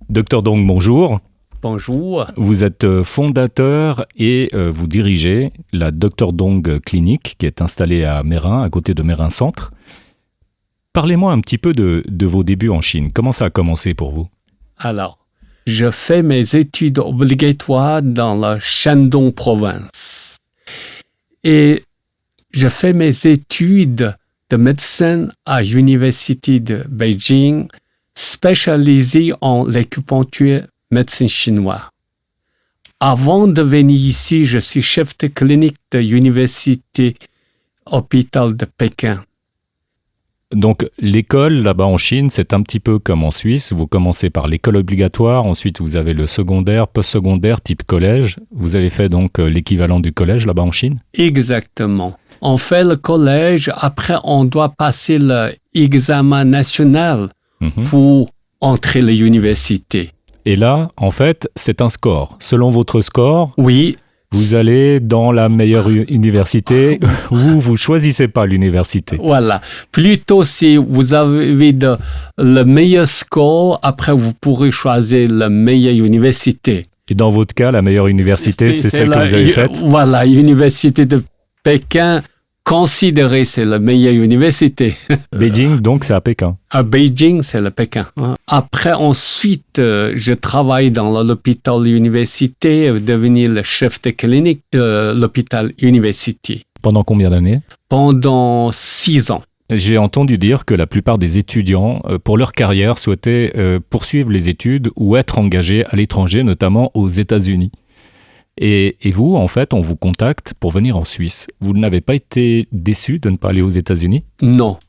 Docteur Dong, bonjour. Bonjour. Vous êtes fondateur et vous dirigez la Dr Dong Clinique qui est installée à Meyrin, à côté de Meyrin Centre. Parlez-moi un petit peu de vos débuts en Chine. Comment ça a commencé pour vous? Alors, je fais mes études obligatoires dans la Shandong province. Et je fais mes études de médecine à l'Université de Beijing, spécialisée en l'acupuncture médecine chinoise. Avant de venir ici, je suis chef de clinique de l'Université Hôpital de Pékin. Donc l'école là-bas en Chine, c'est un petit peu comme en Suisse. Vous commencez par l'école obligatoire, ensuite vous avez le secondaire, post-secondaire, type collège. Vous avez fait donc l'équivalent du collège là-bas en Chine? Exactement. On fait le collège, après on doit passer l'examen national pour entrer à l'université. Et là, en fait, c'est un score. Selon votre score, oui, vous allez dans la meilleure université ou vous ne choisissez pas l'université. Voilà. Plutôt si vous avez le meilleur score, après vous pourrez choisir la meilleure université. Et dans votre cas, la meilleure université, c'est celle que vous avez faite? Voilà, l'université de Pékin, considérée, c'est la meilleure université. Beijing, donc c'est à Pékin. À Beijing, c'est le Pékin. Après, ensuite, je travaille dans l'hôpital université, devenir le chef de clinique de l'hôpital université. Pendant combien d'années? Pendant 6 ans. J'ai entendu dire que la plupart des étudiants, pour leur carrière, souhaitaient poursuivre les études ou être engagés à l'étranger, notamment aux États-Unis. Et vous, en fait, on vous contacte pour venir en Suisse. Vous n'avez pas été déçu de ne pas aller aux États-Unis? Non.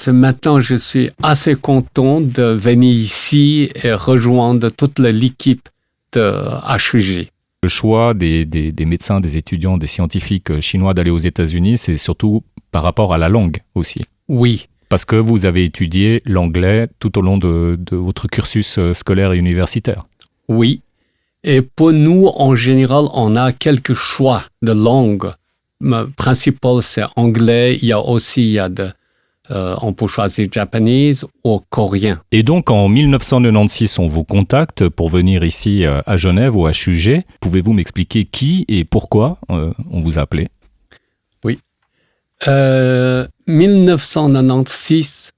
Maintenant, je suis assez content de venir ici et rejoindre toute l'équipe de HUG. Le choix des médecins, des étudiants, des scientifiques chinois d'aller aux États-Unis, c'est surtout par rapport à la langue aussi. Oui. Parce que vous avez étudié l'anglais tout au long de votre cursus scolaire et universitaire. Oui. Et pour nous, en général, on a quelques choix de langue. Le principal, c'est anglais. Il y a aussi, on peut choisir japonais ou coréen. Et donc, en 1996, on vous contacte pour venir ici à Genève ou à HUG. Pouvez-vous m'expliquer qui et pourquoi on vous a appelé? Oui. 1996,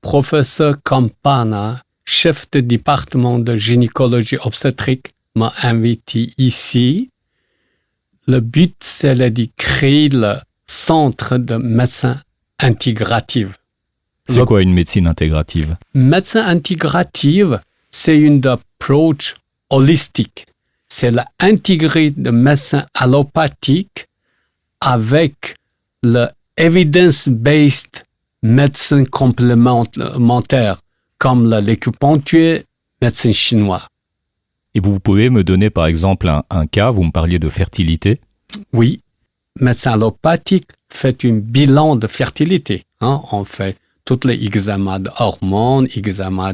professeur Campana, chef de département de gynécologie obstétrique, m'a invité ici. Le but, c'est de créer le centre de médecine intégrative. C'est quoi une médecine intégrative? Médecine intégrative, c'est une approche holistique. C'est l'intégrer de médecine allopathique avec le evidence-based médecine complémentaire, comme l'acupuncture, médecine chinoise. Et vous pouvez me donner par exemple un cas, vous me parliez de fertilité? Oui, médecin allopathique fait un bilan de fertilité. On fait tous les examens d'hormones, examens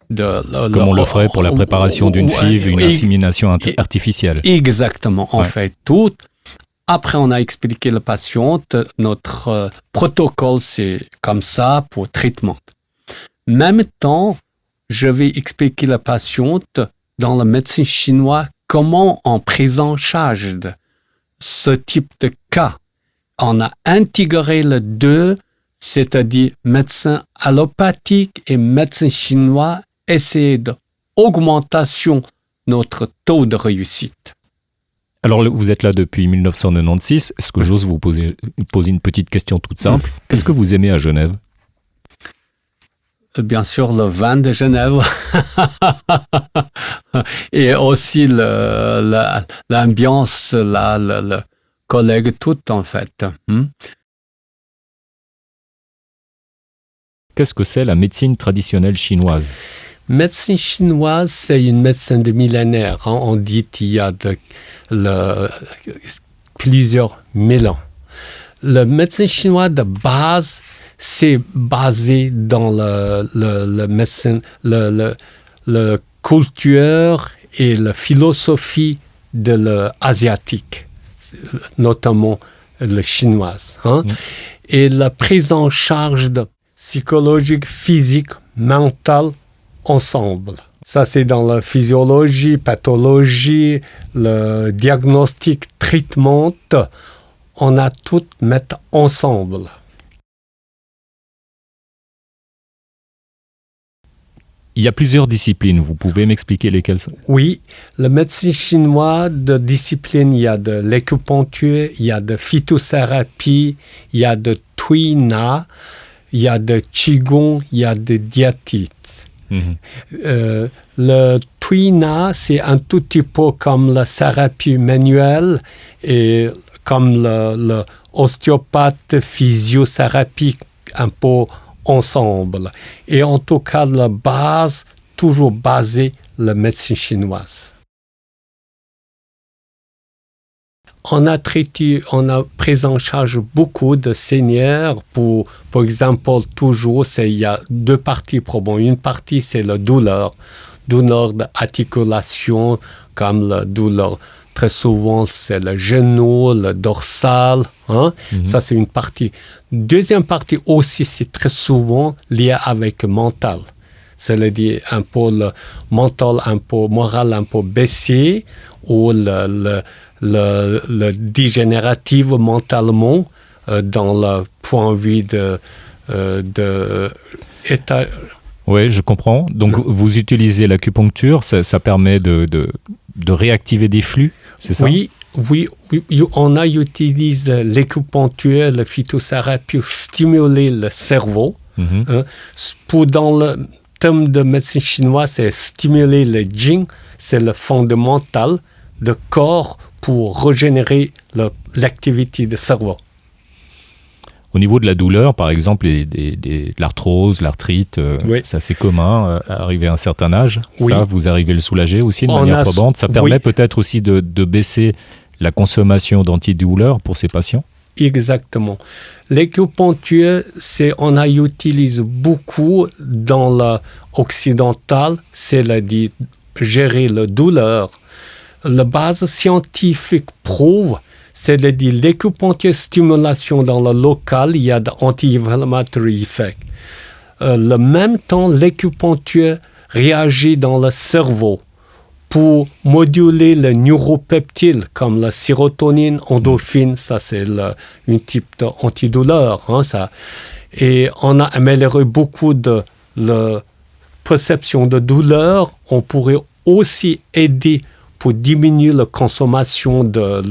comme on le ferait pour la préparation d'une FIV, une insémination artificielle. Exactement, on fait tout. Après, on a expliqué la patiente, notre protocole, c'est comme ça pour traitement. En même temps, je vais expliquer la patiente dans la médecine chinoise comment on prend en charge de ce type de cas. On a intégré les deux, c'est-à-dire médecin allopathique et médecin chinois, essayer d'augmentation notre taux de réussite. Alors, vous êtes là depuis 1996. Est-ce que j'ose vous poser une petite question toute simple? Qu'est-ce que vous aimez à Genève? Bien sûr, le vin de Genève et aussi l'ambiance, le collègue tout en fait. Qu'est-ce que c'est la médecine traditionnelle chinoise? Médecine chinoise, c'est une médecine de millénaire. On dit qu'il y a plusieurs mille ans. La médecine chinoise de base, c'est basé dans la médecine, la culture et la philosophie de l'asiatique, notamment la chinoise. Et la prise en charge de psychologique, physique, mentale, ensemble. Ça, c'est dans la physiologie, pathologie, le diagnostic, traitement. On a tout mettre ensemble. Il y a plusieurs disciplines. Vous pouvez m'expliquer lesquelles? Oui, le médecin chinois de discipline, il y a de l'acupuncture, il y a de phytothérapie, il y a de Tui Na, il y a de Qigong, il y a de diététique. Le Tui Na, c'est un tout petit peu comme la thérapie manuelle et comme le ostéopathe, physiothérapie, un peu ensemble. Et en tout cas, la base, toujours basée, la médecine chinoise. On a pris en charge beaucoup de seniors pour exemple, toujours, il y a deux parties probantes. Une partie, c'est la douleur d'articulation, comme la douleur. Très souvent, c'est le genou, le dorsal. Ça, c'est une partie. Deuxième partie aussi, c'est très souvent lié avec le mental. C'est-à-dire un peu le mental, un peu moral, un peu baissé, ou le dégénératif mentalement dans le point de vue de état. Oui, je comprends. Donc, vous utilisez l'acupuncture, ça permet de réactiver des flux, c'est ça? Oui, on a utilisé l'acupuncture, la phytothérapie pour stimuler le cerveau. Dans le terme de médecine chinoise, c'est stimuler le jing, c'est le fondamental du corps pour régénérer l'activité du cerveau. Au niveau de la douleur, par exemple, l'arthrose, l'arthrite, oui. C'est assez commun, arrivé à un certain âge. Oui. Ça, vous arrivez à le soulager aussi de manière probante. Ça permet peut-être aussi de baisser la consommation d'antidouleurs pour ces patients? Exactement. L'acupuncture, on a utilisé beaucoup dans l'occidental, c'est-à-dire gérer la douleur. La base scientifique prouve, c'est-à-dire l'acupuncture stimulation dans le local, il y a d'anti-inflammatory effect. Le même temps, l'acupuncture réagit dans le cerveau pour moduler le neuropeptide comme la sérotonine, endorphine, ça c'est un type d'antidouleur. Et on a amélioré beaucoup de la perception de douleur. On pourrait aussi aider pour diminuer la consommation de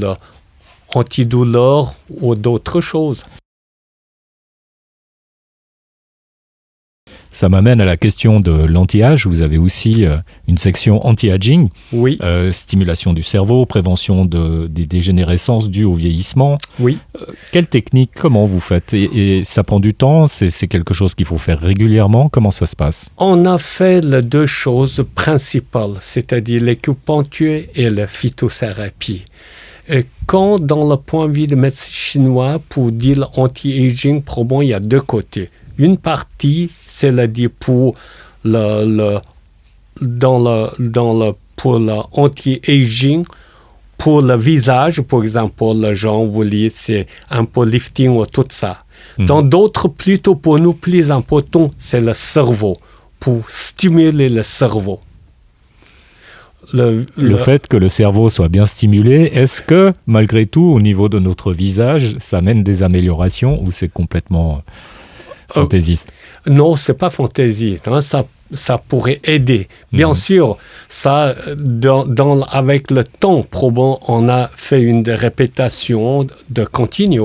l'antidouleur ou d'autres choses. Ça m'amène à la question de l'anti-âge. Vous avez aussi une section anti-aging, oui. Stimulation du cerveau, prévention des dégénérescences dues au vieillissement. Oui. Quelle technique, comment vous faites? Et ça prend du temps, c'est quelque chose qu'il faut faire régulièrement. Comment ça se passe? On a fait les deux choses principales, c'est-à-dire l'acupuncture et la phytothérapie. Et quand, dans le point de vue de médecin chinois, pour dire l'anti-aging, probablement, il y a deux côtés. Une partie, c'est-à-dire pour l'anti-aging, pour le visage, par exemple, les gens voulaient, c'est un peu lifting ou tout ça. Dans d'autres, plutôt pour nous, plus important, c'est le cerveau, pour stimuler le cerveau. Le fait que le cerveau soit bien stimulé, est-ce que, malgré tout, au niveau de notre visage, ça amène des améliorations ou c'est complètement fantaisiste? Non, c'est pas fantaisiste. Ça pourrait aider. Bien sûr, ça, avec le temps, probablement, on a fait une répétition de continu.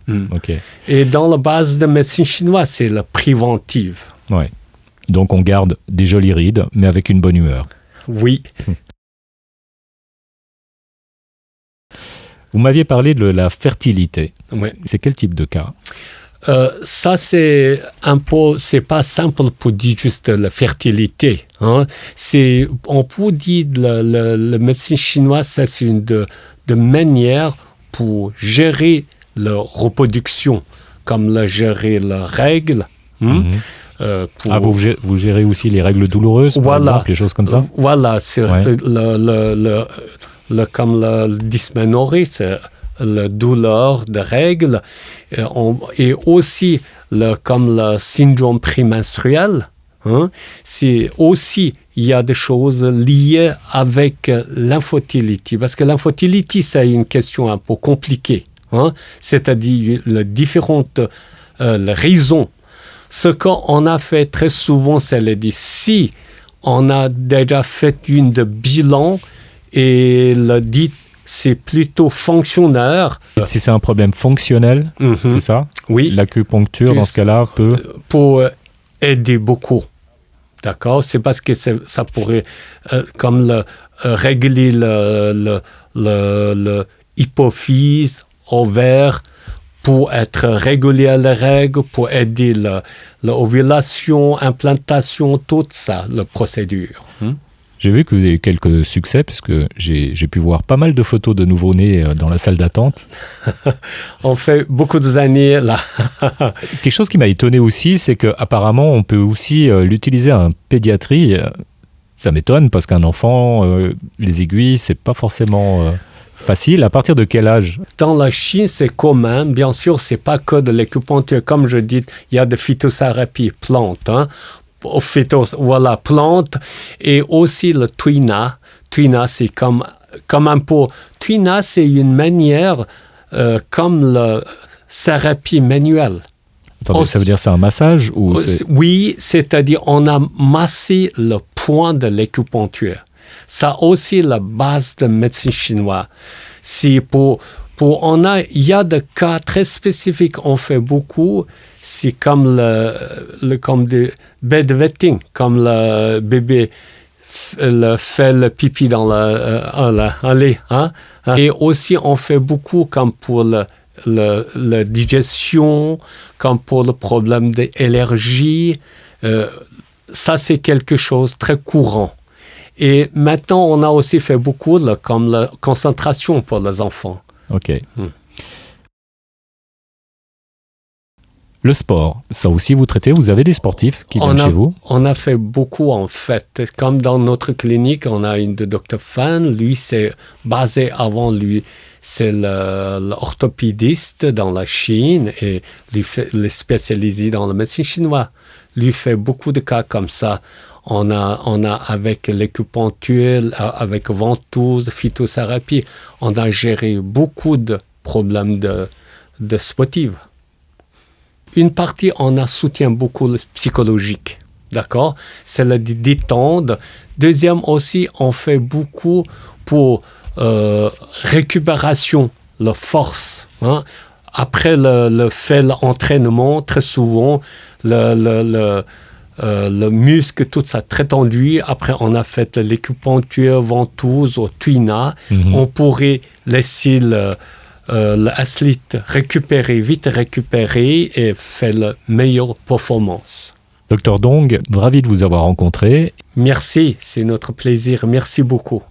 Okay. Et dans la base de médecine chinoise, c'est le préventif. Ouais. Donc on garde des jolies rides, mais avec une bonne humeur. Oui. Vous m'aviez parlé de la fertilité. Oui. C'est quel type de cas? Ça, c'est pas simple pour dire juste la fertilité. On peut dire la médecine chinoise, c'est une de manière pour gérer la reproduction, comme gérer la règle. Vous gérez aussi les règles douloureuses, par exemple, les choses comme ça? Voilà, c'est comme la dysménorrhée, c'est la douleur de règles, et aussi comme le syndrome prémenstruel, Hein. C'est aussi, il y a des choses liées avec l'infertilité. Parce que l'infertilité, c'est une question un peu compliquée. Hein. C'est-à-dire les différentes les raisons. Ce qu'on a fait très souvent, c'est de dire si on a déjà fait une de bilan et le dit c'est plutôt fonctionnaire. Si c'est un problème fonctionnel, c'est ça? Oui. L'acupuncture, dans ce cas-là, peut... Pour aider beaucoup. D'accord? C'est parce que ça pourrait comme régler le hypophyse, ovaire, pour être régulier à la règle, pour aider l'ovulation, implantation, tout ça, la procédure. J'ai vu que vous avez eu quelques succès, puisque j'ai pu voir pas mal de photos de nouveau-nés dans la salle d'attente. On fait beaucoup d'années là. Quelque chose qui m'a étonné aussi, c'est qu'apparemment, on peut aussi l'utiliser en pédiatrie. Ça m'étonne, parce qu'un enfant, les aiguilles, c'est pas forcément... facile. À partir de quel âge? Dans la Chine, c'est commun. Bien sûr, c'est pas que de l'acupuncture. Comme je dis, il y a de phytothérapie plantes. Hein. Voilà, plantes. Et aussi le tuina. Tuina, c'est comme un peu... Tuina, c'est une manière comme la thérapie manuelle. Attendez, ça veut dire c'est un massage ou Oui, c'est-à-dire on a massé le point de l'acupuncture. Ça aussi la base de médecine chinoise. Si il y a des cas très spécifiques, on fait beaucoup. C'est comme comme des bedwetting, comme le bébé fait le pipi dans le lait. Hein? Et aussi on fait beaucoup comme pour la digestion, comme pour le problème d'allergie. Ça c'est quelque chose de très courant. Et maintenant, on a aussi fait beaucoup comme la concentration pour les enfants. Ok. Le sport, ça aussi vous traitez? Vous avez des sportifs qui viennent chez vous? On a fait beaucoup en fait. Comme dans notre clinique, on a une de Dr. Fan. Lui, c'est basé avant lui. C'est l'orthopédiste dans la Chine et lui est spécialisé dans la médecine chinoise. Lui fait beaucoup de cas comme ça. On a avec l'acupuncture, avec ventouse, phytothérapie, on a géré beaucoup de problèmes de sportifs. Une partie, on a soutien beaucoup le psychologique, d'accord? C'est le détendre. Deuxième aussi, on fait beaucoup pour récupération, la force. Hein? Après l'entraînement, très souvent, le muscle, tout ça très tendu. Après, on a fait l'acupuncture, ventouse ou tuina. On pourrait laisser l'athlète vite récupérer et faire la meilleure performance. Docteur Dong, ravi de vous avoir rencontré. Merci, c'est notre plaisir. Merci beaucoup.